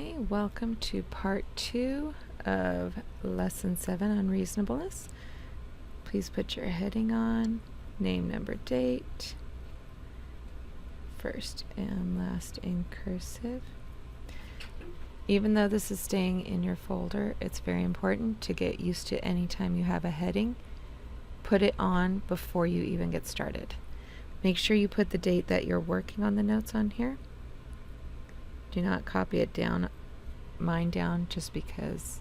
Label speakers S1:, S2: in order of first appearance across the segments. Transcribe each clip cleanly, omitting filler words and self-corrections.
S1: Okay, welcome to part 2 of lesson 7 on reasonableness. Please put your heading on, name, number, date, first and last in cursive. Even though this is staying in your folder, it's very important to get used to any time you have a heading, put it on before you even get started. Make sure you put the date that you're working on the notes on here. Do not copy it down, mine down, just because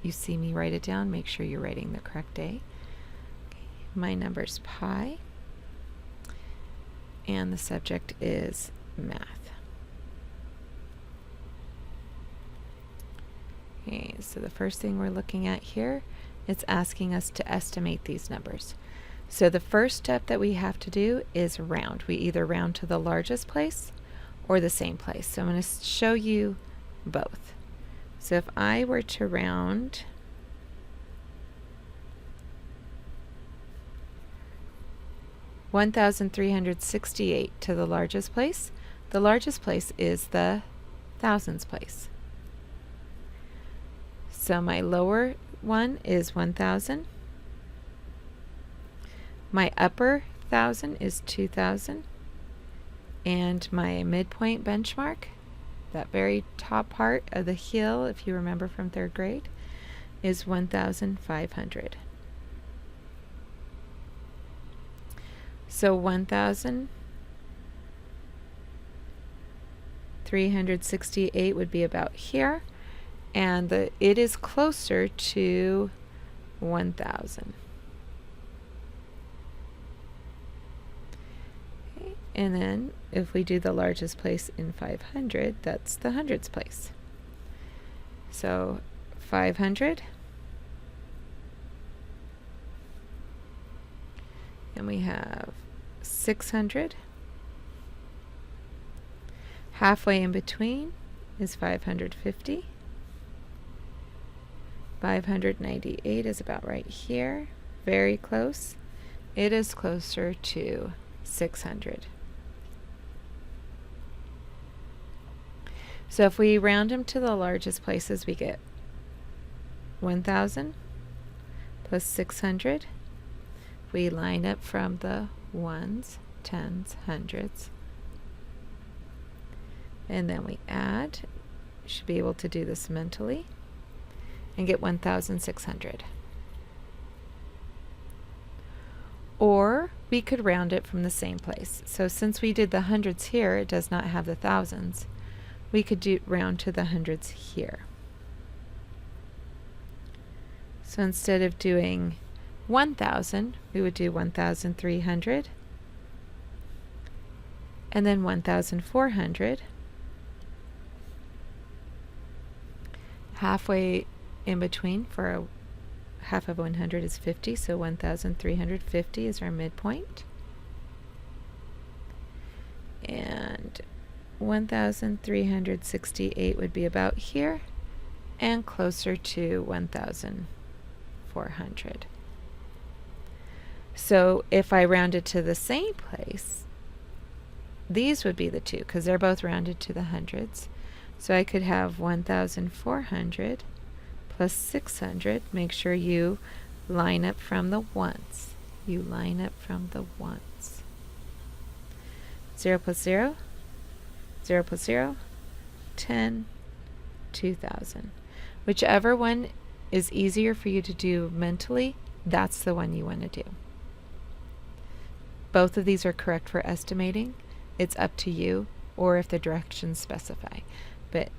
S1: you see me write it down. Make sure you're writing the correct day. Okay. My number's pi, and the subject is math. Okay, so the first thing we're looking at here, it's asking us to estimate these numbers. So the first step that we have to do is round. We either round to the largest place or the same place. So I'm going to show you both. So if I were to round $1,368 to the largest place is the thousands place. So my lower one is 1,000. My upper 1,000 is 2,000. And my midpoint benchmark, that very top part of the hill, if you remember from 3rd grade, is 1,500. So 1,368 would be about here, and it is closer to 1,000. And then if we do the largest place in 500, that's the hundreds place. So 500, and we have 600. Halfway in between is 550. 598 is about right here, very close. It is closer to 600. So if we round them to the largest places, we get 1,000 plus 600. We line up from the ones, tens, hundreds. And then we add. You should be able to do this mentally and get 1,600. Or we could round it from the same place. So since we did the hundreds here, it does not have the thousands. We could round to the hundreds here. So instead of doing 1,000, we would do 1,300, and then 1,400. Halfway in between for a half of 100 is 50, so 1,350 is our midpoint. And 1,368 would be about here and closer to 1,400. So if I rounded to the same place, these would be the two because they're both rounded to the hundreds. So I could have 1,400 plus 600. Make sure you line up from the ones. You line up from the ones. 0 plus 0. 0 plus 0, 10, 2,000. Whichever one is easier for you to do mentally, that's the one you want to do. Both of these are correct for estimating. It's up to you, or if the directions specify. But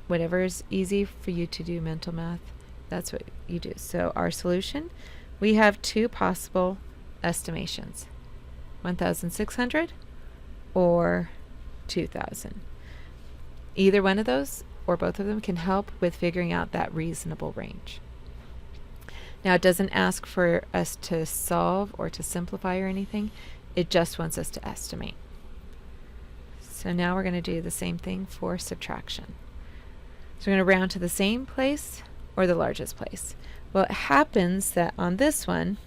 S1: whatever is easy for you to do mental math, that's what you do. So our solution, we have two possible estimations. 1,600 or 2,000. Either one of those or both of them can help with figuring out that reasonable range. Now it doesn't ask for us to solve or to simplify or anything. It just wants us to estimate. So now we're going to do the same thing for subtraction. So we're going to round to the same place or the largest place. Well, it happens that on this one,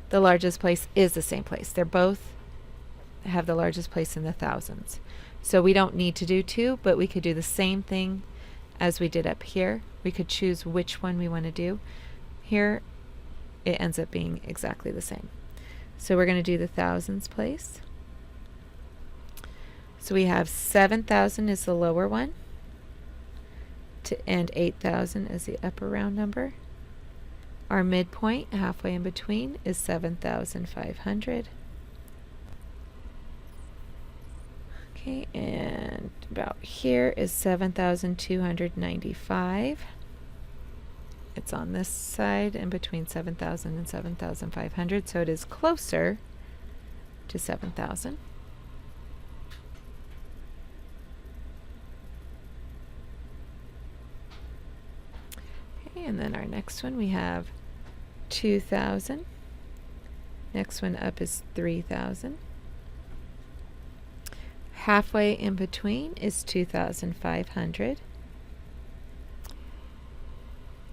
S1: the largest place is the same place. They're both have the largest place in the thousands. So we don't need to do 2, but we could do the same thing as we did up here. We could choose which one we want to do. Here, it ends up being exactly the same. So we're going to do the thousands place. So we have 7,000 is the lower one, and 8,000 is the upper round number. Our midpoint, halfway in between, is 7,500. Okay, and about here is 7,295. It's on this side in between 7,000 and 7,500, so it is closer to 7,000. Okay, and then our next one, we have 2,000. Next one up is 3,000. Halfway in between is 2,500.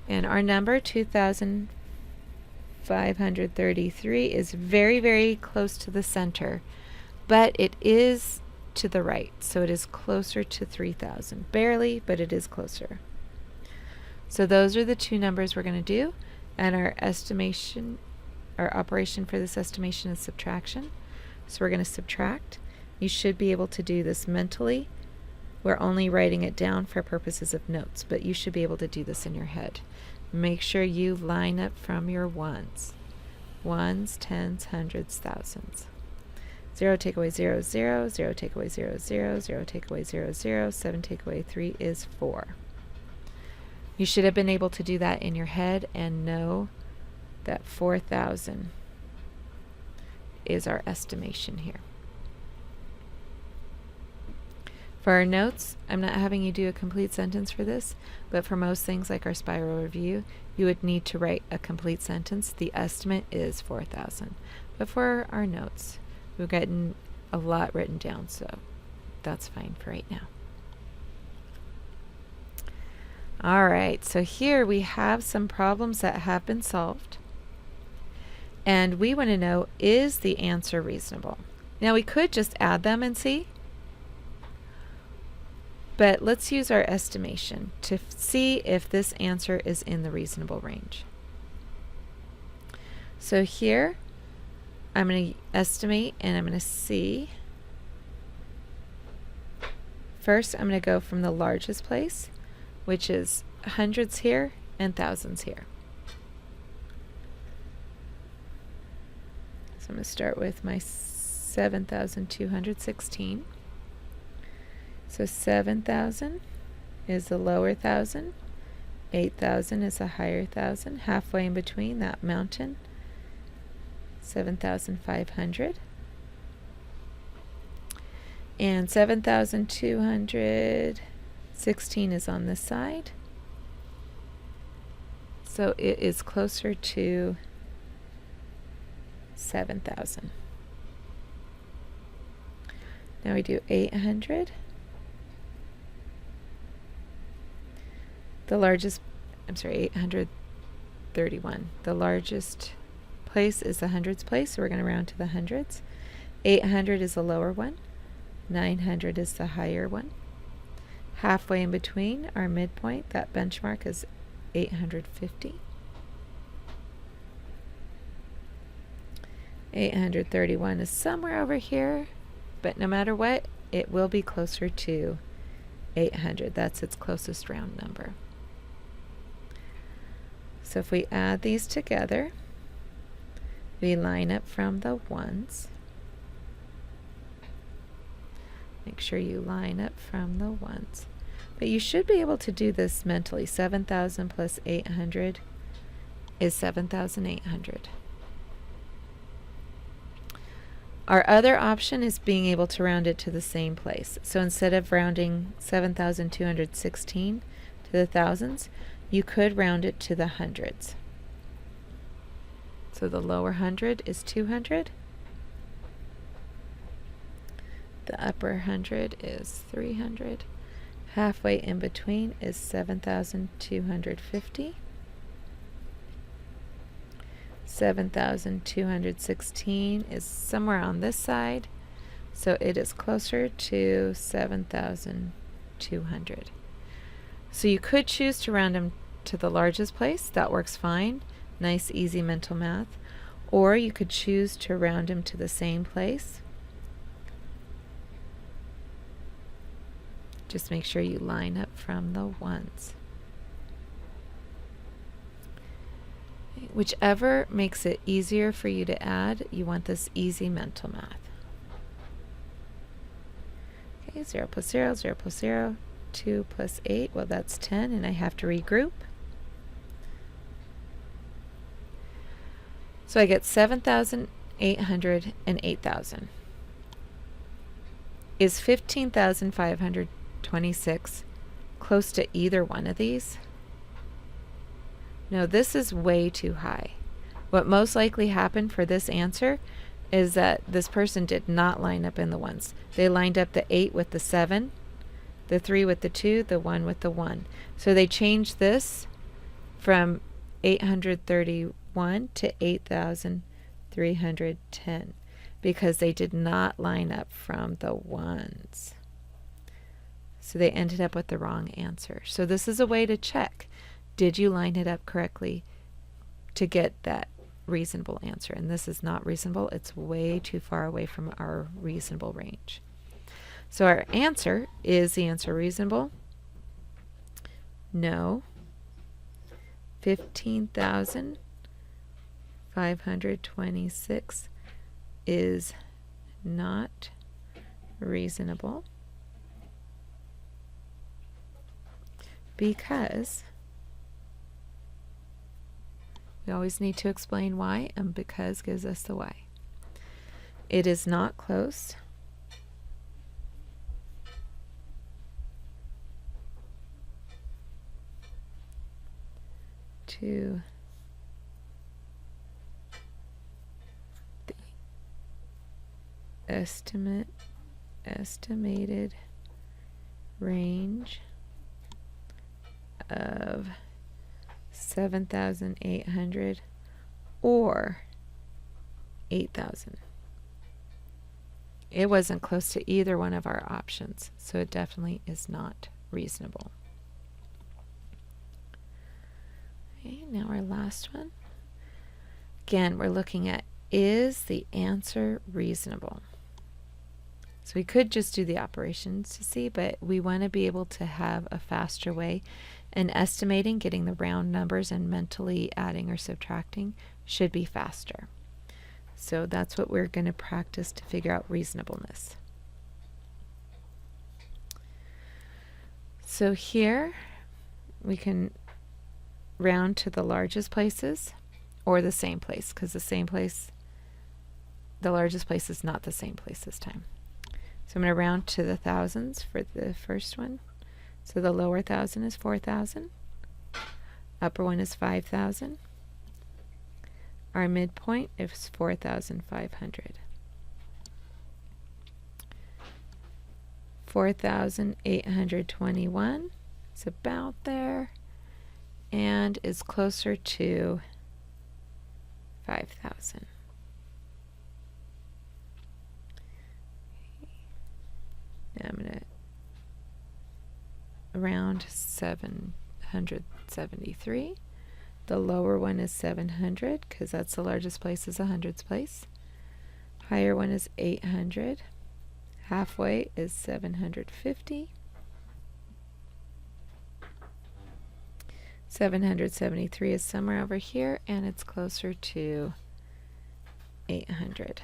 S1: And our number, 2,533, is very, very close to the center, but it is to the right, so it is closer to 3,000. Barely, but it is closer. So those are the two numbers we're going to do, and our estimation, our operation for this estimation is subtraction. So we're going to subtract. You should be able to do this mentally. We're only writing it down for purposes of notes, but you should be able to do this in your head. Make sure you line up from your ones. Ones, tens, hundreds, thousands. 0 take away 0 is 0, 0 take away 0 is 0, 0 take away 0 is 0, 7 take away 3 is 4. You should have been able to do that in your head and know that 4,000 is our estimation here. For our notes, I'm not having you do a complete sentence for this, but for most things like our spiral review, you would need to write a complete sentence. The estimate is 4,000. But for our notes, we've gotten a lot written down, so that's fine for right now. Alright, so here we have some problems that have been solved. And we want to know, is the answer reasonable? Now we could just add them and see. But let's use our estimation to see if this answer is in the reasonable range. So here, I'm going to estimate and I'm going to see. First, I'm going to go from the largest place, which is hundreds here and thousands here. So I'm going to start with my 7,216. So 7,000 is the lower thousand, 8,000 is the higher thousand, halfway in between that mountain, 7,500. And 7,216 is on this side. So it is closer to 7,000. Now we do 800. The largest, 831. The largest place is the hundreds place, so we're going to round to the hundreds. 800 is the lower one. 900 is the higher one. Halfway in between, our midpoint, that benchmark is 850. 831 is somewhere over here, but no matter what, it will be closer to 800. That's its closest round number. So if we add these together, we line up from the ones. Make sure you line up from the ones. But you should be able to do this mentally. 7,000 plus 800 is 7,800. Our other option is being able to round it to the same place. So instead of rounding 7,216 to the thousands, you could round it to the hundreds. So the lower hundred is 200. The upper hundred is 300. Halfway in between is 7,250. 7,216 is somewhere on this side, so it is closer to 7,200. So you could choose to round them to the largest place. That works fine. Nice, easy mental math. Or you could choose to round them to the same place. Just make sure you line up from the ones. Whichever makes it easier for you to add, you want this easy mental math. Okay, 0 plus 0, 0 plus 0, 2 plus 8, well that's 10, and I have to regroup. So I get 7,800 and 8,000. Is 15,526 close to either one of these? No, this is way too high. What most likely happened for this answer is that this person did not line up in the ones. They lined up the 8 with the 7, the 3 with the 2, the 1 with the 1. So they changed this from 831 to 8,310 because they did not line up from the ones. So they ended up with the wrong answer. So this is a way to check. Did you line it up correctly to get that reasonable answer? And this is not reasonable. It's way too far away from our reasonable range. So our answer, is the answer reasonable? No. 15,526 is not reasonable because we always need to explain why, and because gives us the why. It is not close to the estimated range of 7,800 or 8,000. It wasn't close to either one of our options, so it definitely is not reasonable. Okay, now our last one. Again, we're looking at, is the answer reasonable? So we could just do the operations to see, but we want to be able to have a faster way. And estimating, getting the round numbers and mentally adding or subtracting should be faster. So that's what we're going to practice to figure out reasonableness. So here we can round to the largest places or the same place, because the largest place is not the same place this time. So I'm going to round to the thousands for the first one. So the lower 1,000 is 4,000. Upper one is 5,000. Our midpoint is 4,500. 4,821 is about there and is closer to 5,000. Now I'm going to round 773. The lower one is 700 because that's the largest place, is a hundreds place. Higher one is 800. Halfway is 750. 773 is somewhere over here, and it's closer to 800.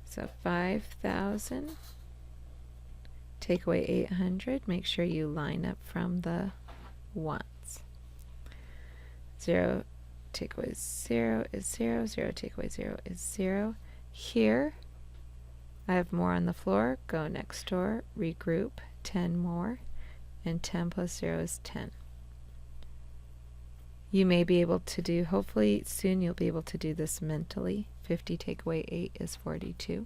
S1: So 5,000. Take away 800. Make sure you line up from the ones. 0 take away 0 is 0. 0 take away 0 is 0. Here, I have more on the floor. Go next door. Regroup. 10 more. And 10 plus 0 is 10. You may be able to do, hopefully soon you'll be able to do this mentally. 50 take away 8 is 42.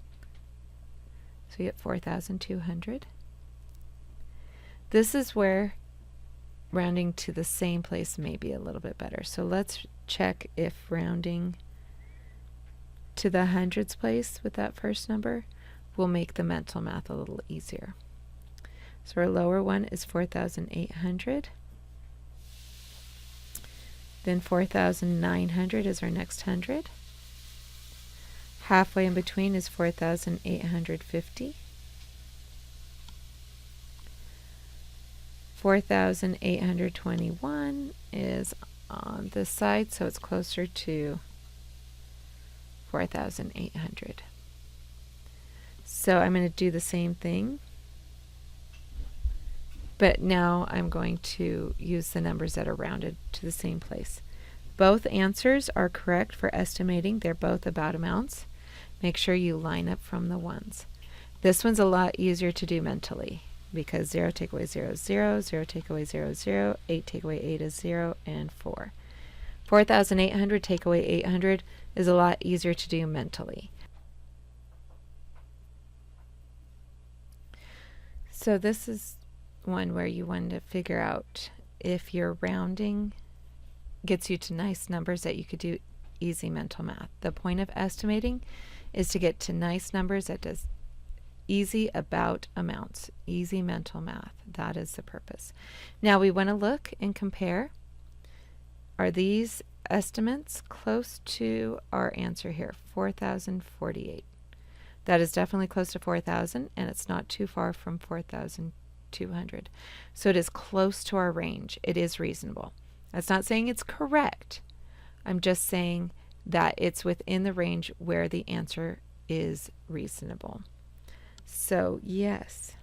S1: So you get 4,200. This is where rounding to the same place may be a little bit better. So let's check if rounding to the hundreds place with that first number will make the mental math a little easier. So our lower one is 4,800. Then 4,900 is our next 100. Halfway in between is 4,850. 4,821 is on this side, so it's closer to 4,800. So I'm going to do the same thing, but now I'm going to use the numbers that are rounded to the same place. Both answers are correct for estimating. They're both about amounts. Make sure you line up from the ones. This one's a lot easier to do mentally because 0 take away 0 is 0, 0 take away 0 is 0, 8 take away 8 is 0, and 4. 4,800 take away 800 is a lot easier to do mentally. So this is one where you want to figure out if your rounding gets you to nice numbers that you could do easy mental math. The point of estimating is to get to nice numbers that does easy about amounts, easy mental math. That is the purpose. Now we want to look and compare. Are these estimates close to our answer here, 4,048? That is definitely close to 4,000, and it's not too far from 4,200. So it is close to our range. It is reasonable. That's not saying it's correct. I'm just saying that it's within the range where the answer is reasonable. So yes,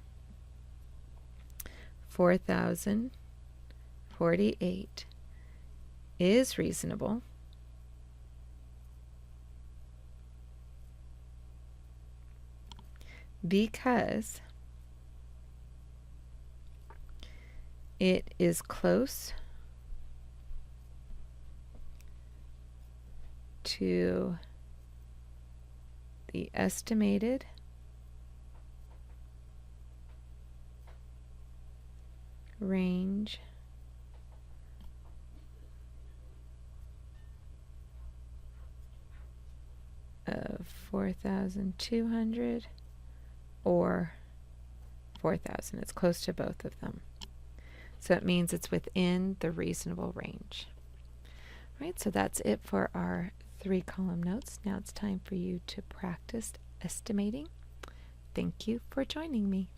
S1: 4,048 is reasonable. Because it is close to the estimated range of 4,200 or 4,000. It's close to both of them. So it means it's within the reasonable range. All right, so that's it for our 3-column notes. Now it's time for you to practice estimating. Thank you for joining me.